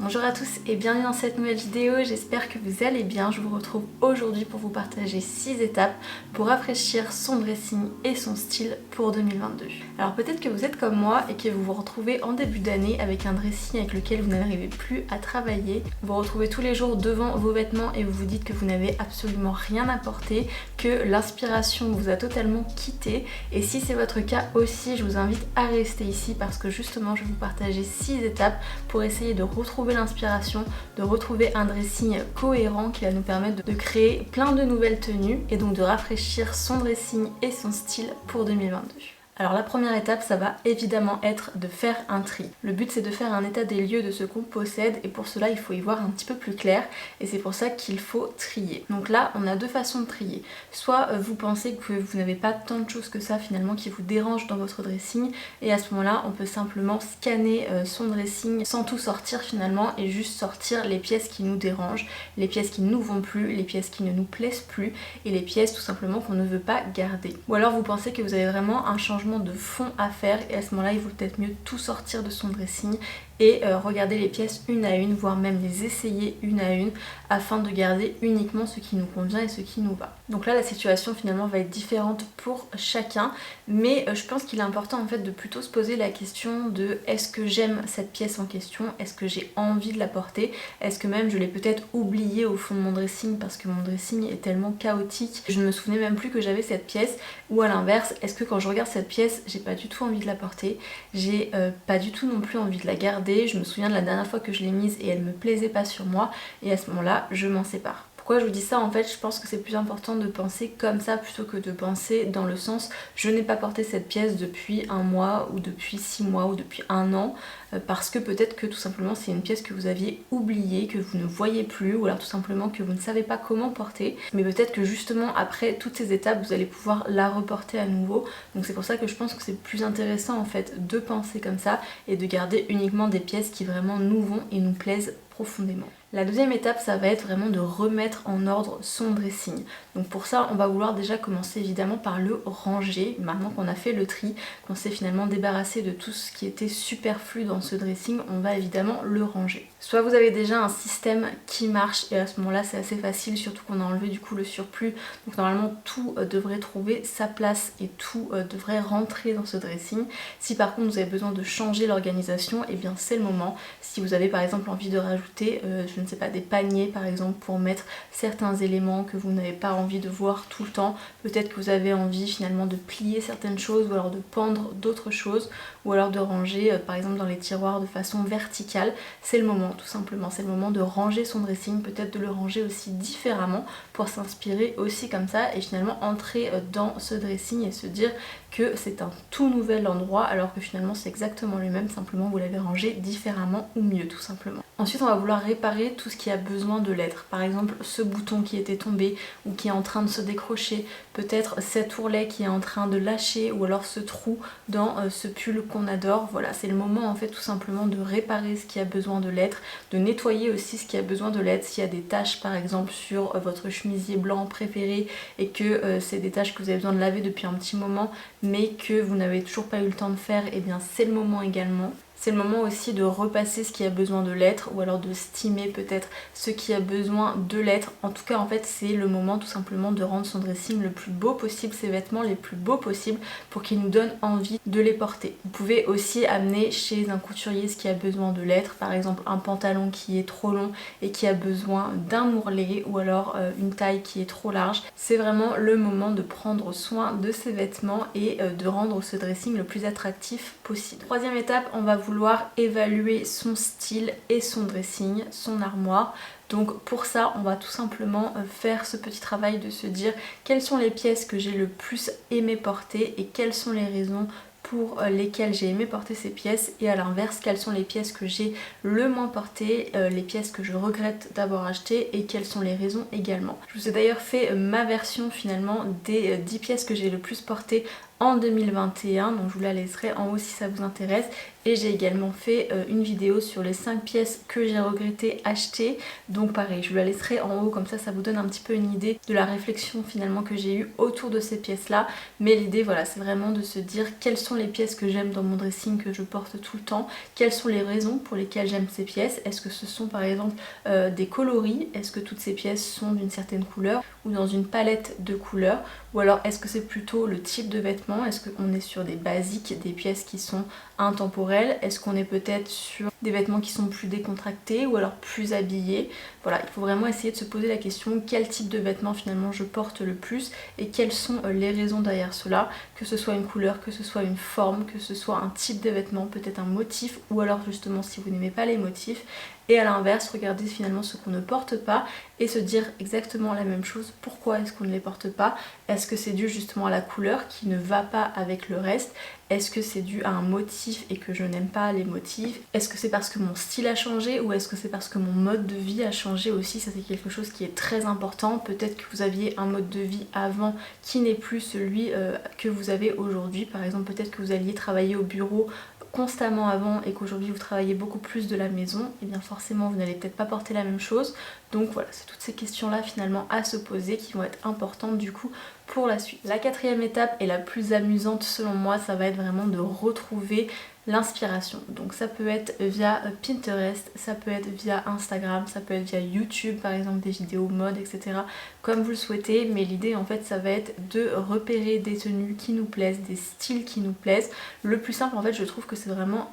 Bonjour à tous et bienvenue dans cette nouvelle vidéo, j'espère que vous allez bien. Je vous retrouve aujourd'hui pour vous partager 6 étapes pour rafraîchir son dressing et son style pour 2022. Alors peut-être que vous êtes comme moi et que vous vous retrouvez en début d'année avec un dressing avec lequel vous n'arrivez plus à travailler. Vous vous retrouvez tous les jours devant vos vêtements et vous vous dites que vous n'avez absolument rien apporté, que l'inspiration vous a totalement quitté. Et si c'est votre cas aussi, je vous invite à rester ici parce que justement je vais vous partager 6 étapes pour essayer de retrouver l'inspiration, de retrouver un dressing cohérent qui va nous permettre de créer plein de nouvelles tenues et donc de rafraîchir son dressing et son style pour 2022. Alors la première étape, ça va évidemment être de faire un tri. Le but c'est de faire un état des lieux de ce qu'on possède et pour cela il faut y voir un petit peu plus clair et c'est pour ça qu'il faut trier. Donc là on a deux façons de trier. Soit vous pensez que vous n'avez pas tant de choses que ça finalement qui vous dérangent dans votre dressing et à ce moment-là on peut simplement scanner son dressing sans tout sortir finalement et juste sortir les pièces qui nous dérangent, les pièces qui ne nous vont plus, les pièces qui ne nous plaisent plus et les pièces tout simplement qu'on ne veut pas garder. Ou alors vous pensez que vous avez vraiment un changement de fond à faire et à ce moment-là il vaut peut-être mieux tout sortir de son dressing et regarder les pièces une à une, voire même les essayer une à une afin de garder uniquement ce qui nous convient et ce qui nous va. Donc là la situation finalement va être différente pour chacun, mais je pense qu'il est important en fait de plutôt se poser la question de est-ce que j'aime cette pièce en question, est-ce que j'ai envie de la porter, est-ce que même je l'ai peut-être oubliée au fond de mon dressing parce que mon dressing est tellement chaotique, je ne me souvenais même plus que j'avais cette pièce, ou à l'inverse, est-ce que quand je regarde cette pièce j'ai pas du tout envie de la porter, j'ai pas du tout non plus envie de la garder. Je me souviens de la dernière fois que je l'ai mise et elle me plaisait pas sur moi et à ce moment-là je m'en sépare. Pourquoi je vous dis ça? En fait je pense que c'est plus important de penser comme ça plutôt que de penser dans le sens je n'ai pas porté cette pièce depuis un mois ou depuis 6 mois ou depuis un an parce que peut-être que tout simplement c'est une pièce que vous aviez oubliée, que vous ne voyez plus ou alors tout simplement que vous ne savez pas comment porter, mais peut-être que justement après toutes ces étapes vous allez pouvoir la reporter à nouveau. Donc c'est pour ça que je pense que c'est plus intéressant en fait de penser comme ça et de garder uniquement des pièces qui vraiment nous vont et nous plaisent profondément. La deuxième étape, ça va être vraiment de remettre en ordre son dressing. Donc pour ça, on va vouloir déjà commencer évidemment par le ranger. Maintenant qu'on a fait le tri, qu'on s'est finalement débarrassé de tout ce qui était superflu dans ce dressing, on va évidemment le ranger. Soit vous avez déjà un système qui marche et à ce moment-là c'est assez facile, surtout qu'on a enlevé du coup le surplus. Donc normalement tout devrait trouver sa place et tout devrait rentrer dans ce dressing. Si par contre vous avez besoin de changer l'organisation, et bien c'est le moment. Si vous avez par exemple envie de rajouter je ne sais pas, des paniers par exemple pour mettre certains éléments que vous n'avez pas envie de voir tout le temps, peut-être que vous avez envie finalement de plier certaines choses ou alors de pendre d'autres choses ou alors de ranger par exemple dans les tiroirs de façon verticale, c'est le moment tout simplement, c'est le moment de ranger son dressing, peut-être de le ranger aussi différemment pour s'inspirer aussi comme ça et finalement entrer dans ce dressing et se dire que c'est un tout nouvel endroit alors que finalement c'est exactement le même, simplement vous l'avez rangé différemment ou mieux tout simplement. Ensuite on va vouloir réparer tout ce qui a besoin de l'être, par exemple ce bouton qui était tombé ou qui est en train de se décrocher, peut-être cet ourlet qui est en train de lâcher ou alors ce trou dans ce pull qu'on adore. Voilà, c'est le moment en fait tout simplement de réparer ce qui a besoin de l'être, de nettoyer aussi ce qui a besoin de l'être. S'il y a des taches par exemple sur votre chemisier blanc préféré et que c'est des taches que vous avez besoin de laver depuis un petit moment mais que vous n'avez toujours pas eu le temps de faire, et bien c'est le moment également. C'est le moment aussi de repasser ce qui a besoin de l'être ou alors de steamer peut-être ce qui a besoin de l'être. En tout cas en fait c'est le moment tout simplement de rendre son dressing le plus beau possible, ses vêtements les plus beaux possibles pour qu'ils nous donnent envie de les porter. Vous pouvez aussi amener chez un couturier ce qui a besoin de l'être, par exemple un pantalon qui est trop long et qui a besoin d'un ourlet ou alors une taille qui est trop large. C'est vraiment le moment de prendre soin de ses vêtements et de rendre ce dressing le plus attractif possible. Troisième étape, on va vouloir évaluer son style et son dressing, son armoire. Donc pour ça on va tout simplement faire ce petit travail de se dire quelles sont les pièces que j'ai le plus aimé porter et quelles sont les raisons pour lesquelles j'ai aimé porter ces pièces, et à l'inverse quelles sont les pièces que j'ai le moins portées, les pièces que je regrette d'avoir achetées et quelles sont les raisons également. Je vous ai d'ailleurs fait ma version finalement des 10 pièces que j'ai le plus portées en 2021, donc je vous la laisserai en haut si ça vous intéresse. Et j'ai également fait une vidéo sur les 5 pièces que j'ai regretté acheter, donc pareil je vous la laisserai en haut, comme ça vous donne un petit peu une idée de la réflexion finalement que j'ai eue autour de ces pièces là. Mais l'idée voilà, c'est vraiment de se dire quelles sont les pièces que j'aime dans mon dressing, que je porte tout le temps, quelles sont les raisons pour lesquelles j'aime ces pièces. Est-ce que ce sont par exemple des coloris, est-ce que toutes ces pièces sont d'une certaine couleur ou dans une palette de couleurs, ou alors est-ce que c'est plutôt le type de vêtements, est-ce qu'on est sur des basiques, des pièces qui sont intemporelles, est-ce qu'on est peut-être sur des vêtements qui sont plus décontractés ou alors plus habillés. Voilà, il faut vraiment essayer de se poser la question quel type de vêtements finalement je porte le plus et quelles sont les raisons derrière cela, que ce soit une couleur, que ce soit une forme, que ce soit un type de vêtement, peut-être un motif, ou alors justement si vous n'aimez pas les motifs. Et à l'inverse, regardez finalement ce qu'on ne porte pas et se dire exactement la même chose. Pourquoi est-ce qu'on ne les porte pas? Est-ce que c'est dû justement à la couleur qui ne va pas avec le reste? Est-ce que c'est dû à un motif et que je n'aime pas les motifs? Est-ce que c'est parce que mon style a changé ou est-ce que c'est parce que mon mode de vie a changé aussi? Ça c'est quelque chose qui est très important. Peut-être que vous aviez un mode de vie avant qui n'est plus celui que vous avez aujourd'hui. Par exemple, peut-être que vous alliez travailler au bureau constamment avant et qu'aujourd'hui vous travaillez beaucoup plus de la maison, et bien forcément vous n'allez peut-être pas porter la même chose. Donc voilà, c'est toutes ces questions là finalement à se poser qui vont être importantes du coup pour la suite. La quatrième étape et la plus amusante selon moi, ça va être vraiment de retrouver l'inspiration. Donc ça peut être via Pinterest, ça peut être via Instagram, ça peut être via YouTube par exemple, des vidéos mode, etc. comme vous le souhaitez, mais l'idée en fait ça va être de repérer des tenues qui nous plaisent, des styles qui nous plaisent. Le plus simple en fait je trouve que c'est vraiment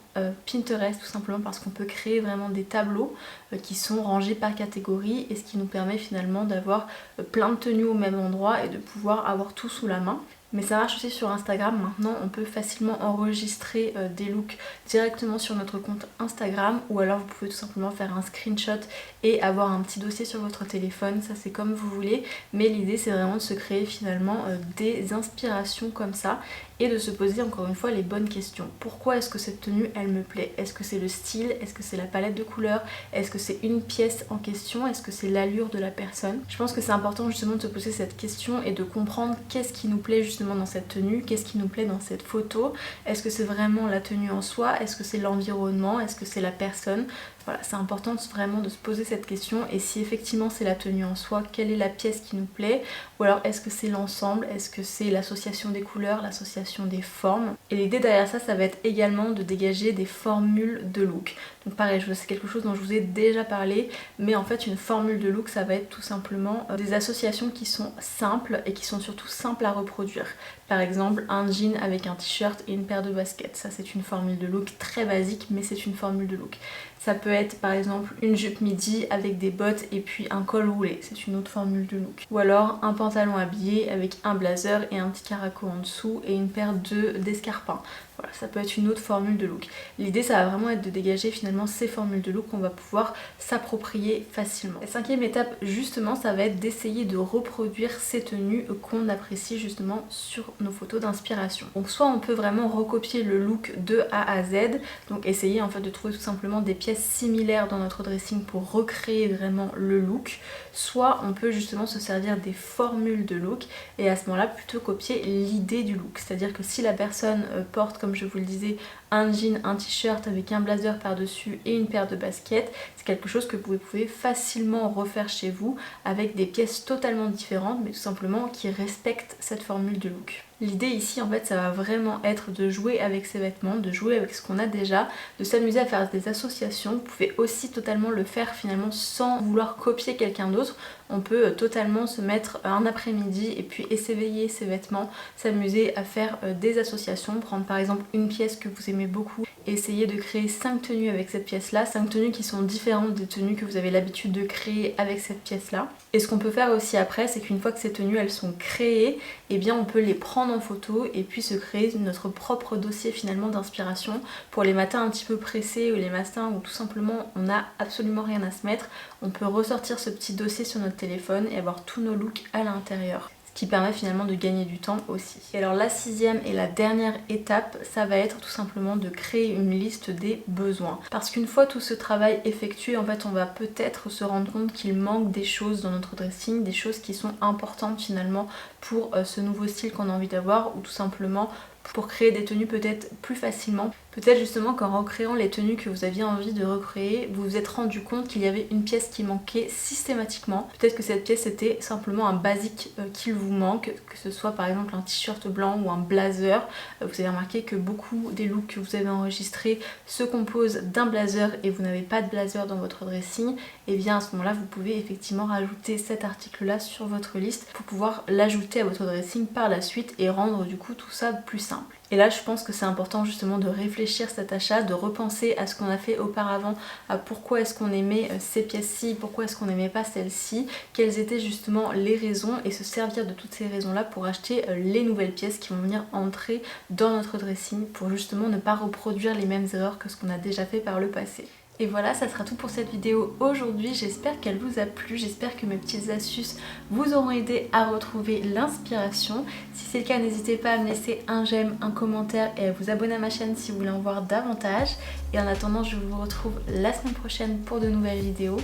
Pinterest, tout simplement parce qu'on peut créer vraiment des tableaux qui sont rangés par catégorie, et ce qui nous permet finalement d'avoir plein de tenues au même endroit et de pouvoir avoir tout sous la main. Mais ça marche aussi sur Instagram. Maintenant on peut facilement enregistrer des looks directement sur notre compte Instagram, ou alors vous pouvez tout simplement faire un screenshot et avoir un petit dossier sur votre téléphone, ça c'est comme vous voulez. Mais l'idée c'est vraiment de se créer finalement des inspirations comme ça et de se poser encore une fois les bonnes questions. Pourquoi est-ce que cette tenue elle me plaît? Est-ce que c'est le style? Est-ce que c'est la palette de couleurs? Est-ce que c'est une pièce en question? Est-ce que c'est l'allure de la personne? Je pense que c'est important justement de se poser cette question et de comprendre qu'est-ce qui nous plaît justement dans cette tenue, qu'est-ce qui nous plaît dans cette photo. Est-ce que c'est vraiment la tenue en soi? Est-ce que c'est l'environnement? Est-ce que c'est la personne? Voilà, c'est important vraiment de se poser cette question, et si effectivement c'est la tenue en soi, quelle est la pièce qui nous plaît? Ou alors est-ce que c'est l'ensemble? Est-ce que c'est l'association des couleurs, l'association des formes? Et l'idée derrière ça, ça va être également de dégager des formules de look. Donc pareil, c'est quelque chose dont je vous ai déjà parlé, mais en fait une formule de look ça va être tout simplement des associations qui sont simples et qui sont surtout simples à reproduire. Par exemple un jean avec un t-shirt et une paire de baskets, ça c'est une formule de look très basique, mais c'est une formule de look. Ça peut être par exemple une jupe midi avec des bottes et puis un col roulé, c'est une autre formule de look. Ou alors un pantalon habillé avec un blazer et un petit caraco en dessous et une paire d'escarpins. Voilà, ça peut être une autre formule de look. L'idée ça va vraiment être de dégager finalement ces formules de look qu'on va pouvoir s'approprier facilement. La cinquième étape justement, ça va être d'essayer de reproduire ces tenues qu'on apprécie justement sur nos photos d'inspiration. Donc soit on peut vraiment recopier le look de A à Z, donc essayer en fait de trouver tout simplement des pièces similaires dans notre dressing pour recréer vraiment le look, soit on peut justement se servir des formules de look et à ce moment là plutôt copier l'idée du look. C'est-à-dire que si la personne porte, comme je vous le disais, un jean, un t-shirt avec un blazer par-dessus et une paire de baskets, c'est quelque chose que vous pouvez facilement refaire chez vous avec des pièces totalement différentes, mais tout simplement qui respectent cette formule de look. L'idée ici en fait ça va vraiment être de jouer avec ses vêtements, de jouer avec ce qu'on a déjà, de s'amuser à faire des associations. Vous pouvez aussi totalement le faire finalement sans vouloir copier quelqu'un d'autre. On peut totalement se mettre un après-midi et puis essayer ses vêtements, s'amuser à faire des associations, prendre par exemple une pièce que vous aimez beaucoup et essayer de créer 5 tenues avec cette pièce là, 5 tenues qui sont différentes des tenues que vous avez l'habitude de créer avec cette pièce là. Et ce qu'on peut faire aussi après, c'est qu'une fois que ces tenues elles sont créées, eh bien on peut les prendre en photo et puis se créer notre propre dossier finalement d'inspiration pour les matins un petit peu pressés ou les matins où tout simplement on n'a absolument rien à se mettre. On peut ressortir ce petit dossier sur notre téléphone et avoir tous nos looks à l'intérieur. Ce qui permet finalement de gagner du temps aussi. Et alors la sixième et la dernière étape, ça va être tout simplement de créer une liste des besoins. Parce qu'une fois tout ce travail effectué, en fait on va peut-être se rendre compte qu'il manque des choses dans notre dressing, des choses qui sont importantes finalement pour ce nouveau style qu'on a envie d'avoir, ou tout simplement pour créer des tenues peut-être plus facilement. Peut-être justement qu'en recréant les tenues que vous aviez envie de recréer, vous vous êtes rendu compte qu'il y avait une pièce qui manquait systématiquement. Peut-être que cette pièce était simplement un basique qu'il vous manque, que ce soit par exemple un t-shirt blanc ou un blazer. Vous avez remarqué que beaucoup des looks que vous avez enregistrés se composent d'un blazer et vous n'avez pas de blazer dans votre dressing. Et bien à ce moment-là, vous pouvez effectivement rajouter cet article-là sur votre liste pour pouvoir l'ajouter à votre dressing par la suite et rendre du coup tout ça plus simple. Et là je pense que c'est important justement de réfléchir cet achat, de repenser à ce qu'on a fait auparavant, à pourquoi est-ce qu'on aimait ces pièces-ci, pourquoi est-ce qu'on n'aimait pas celles-ci, quelles étaient justement les raisons, et se servir de toutes ces raisons-là pour acheter les nouvelles pièces qui vont venir entrer dans notre dressing pour justement ne pas reproduire les mêmes erreurs que ce qu'on a déjà fait par le passé. Et voilà, ça sera tout pour cette vidéo aujourd'hui. J'espère qu'elle vous a plu, j'espère que mes petites astuces vous auront aidé à retrouver l'inspiration. Si c'est le cas, n'hésitez pas à me laisser un j'aime, un commentaire et à vous abonner à ma chaîne si vous voulez en voir davantage. Et en attendant, je vous retrouve la semaine prochaine pour de nouvelles vidéos.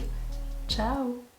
Ciao!